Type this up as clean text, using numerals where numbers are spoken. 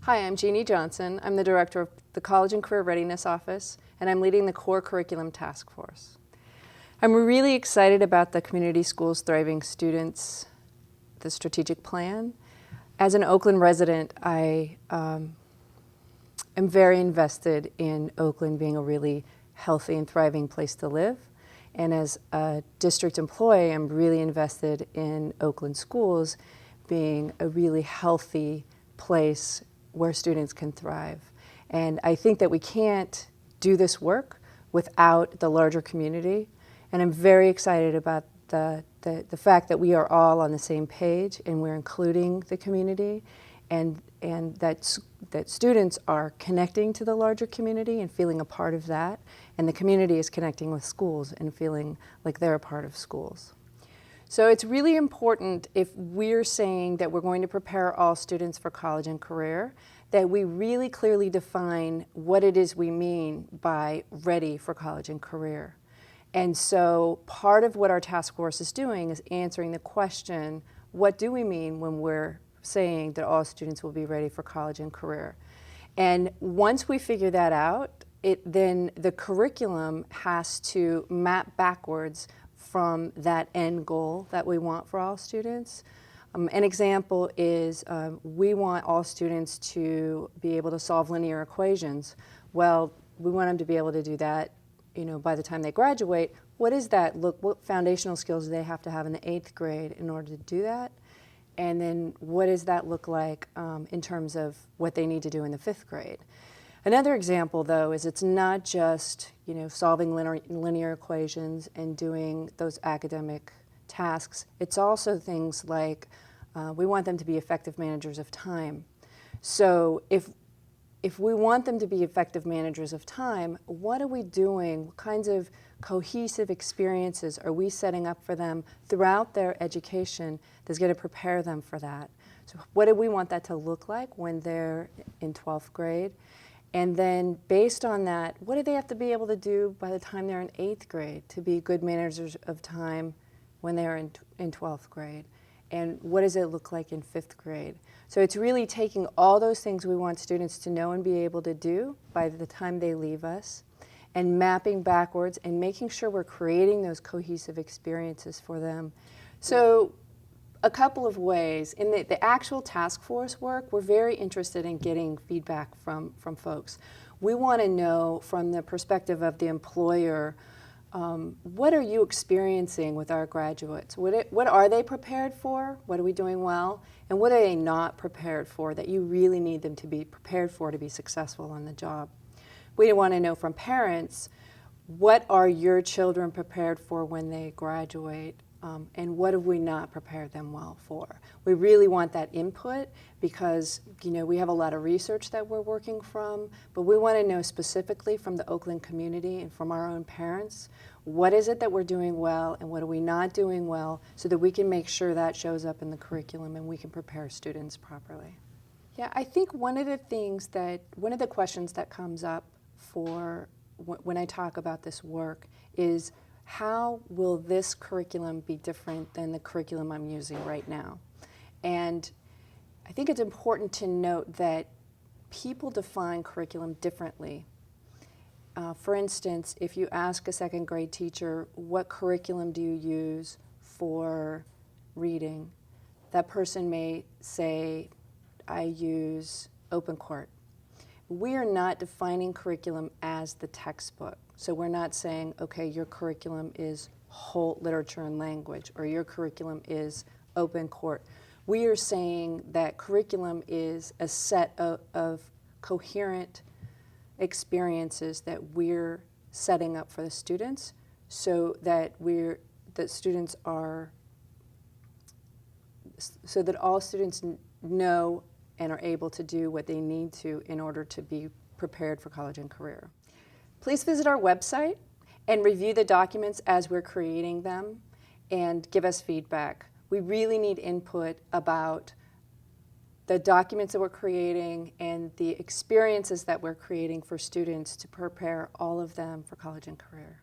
Hi, I'm Jeannie Johnson. I'm the director of the College and Career Readiness Office, and I'm leading the Core Curriculum Task Force. I'm really excited about the Community Schools Thriving Students, the strategic plan. As an Oakland resident, I am very invested in Oakland being a really healthy and thriving place to live. And as a district employee, I'm really invested in Oakland schools being a really healthy place where students can thrive. And I think that we can't do this work without the larger community. And I'm very excited about the fact that we are all on the same page and we're including the community, and that students are connecting to the larger community and feeling a part of that, and the community is connecting with schools and feeling like they're a part of schools. So it's really important, if we're saying that we're going to prepare all students for college and career, that we really clearly define what it is we mean by ready for college and career. And so part of what our task force is doing is answering the question, what do we mean when we're saying that all students will be ready for college and career? And once we figure that out, then the curriculum has to map backwards from that end goal that we want for all students. An example is we want all students to be able to solve linear equations. Well, we want them to be able to do that, by the time they graduate. What does that look? What foundational skills do they have to have in the 8th grade in order to do that? And then what does that look like in terms of what they need to do in the 5th grade? Another example, though, is it's not just solving linear equations and doing those academic tasks. It's also things like we want them to be effective managers of time. So if we want them to be effective managers of time, what are we doing? What kinds of cohesive experiences are we setting up for them throughout their education that's going to prepare them for that? So what do we want that to look like when they're in 12th grade? And then based on that, what do they have to be able to do by the time they're in 8th grade to be good managers of time when they're in 12th grade? And what does it look like in 5th grade? So it's really taking all those things we want students to know and be able to do by the time they leave us, and mapping backwards and making sure we're creating those cohesive experiences for them. So a couple of ways. In the actual task force work, we're very interested in getting feedback from folks. We want to know from the perspective of the employer, what are you experiencing with our graduates? What are they prepared for? What are we doing well? And what are they not prepared for that you really need them to be prepared for to be successful on the job? We want to know from parents, what are your children prepared for when they graduate? And what have we not prepared them well for? We really want that input because we have a lot of research that we're working from, but we want to know specifically from the Oakland community and from our own parents, what is it that we're doing well and what are we not doing well, so that we can make sure that shows up in the curriculum and we can prepare students properly. Yeah, I think one of the questions that comes up for when I talk about this work is, how will this curriculum be different than the curriculum I'm using right now? And I think it's important to note that people define curriculum differently. For instance, if you ask a 2nd grade teacher, what curriculum do you use for reading? That person may say, I use Open Court. We are not defining curriculum as the textbook. So we're not saying, okay, your curriculum is Holt Literature and Language, or your curriculum is Open Court. We are saying that curriculum is a set of coherent experiences that we're setting up for the students, so that all students know and are able to do what they need to in order to be prepared for college and career. Please visit our website and review the documents as we're creating them and give us feedback. We really need input about the documents that we're creating and the experiences that we're creating for students to prepare all of them for college and career.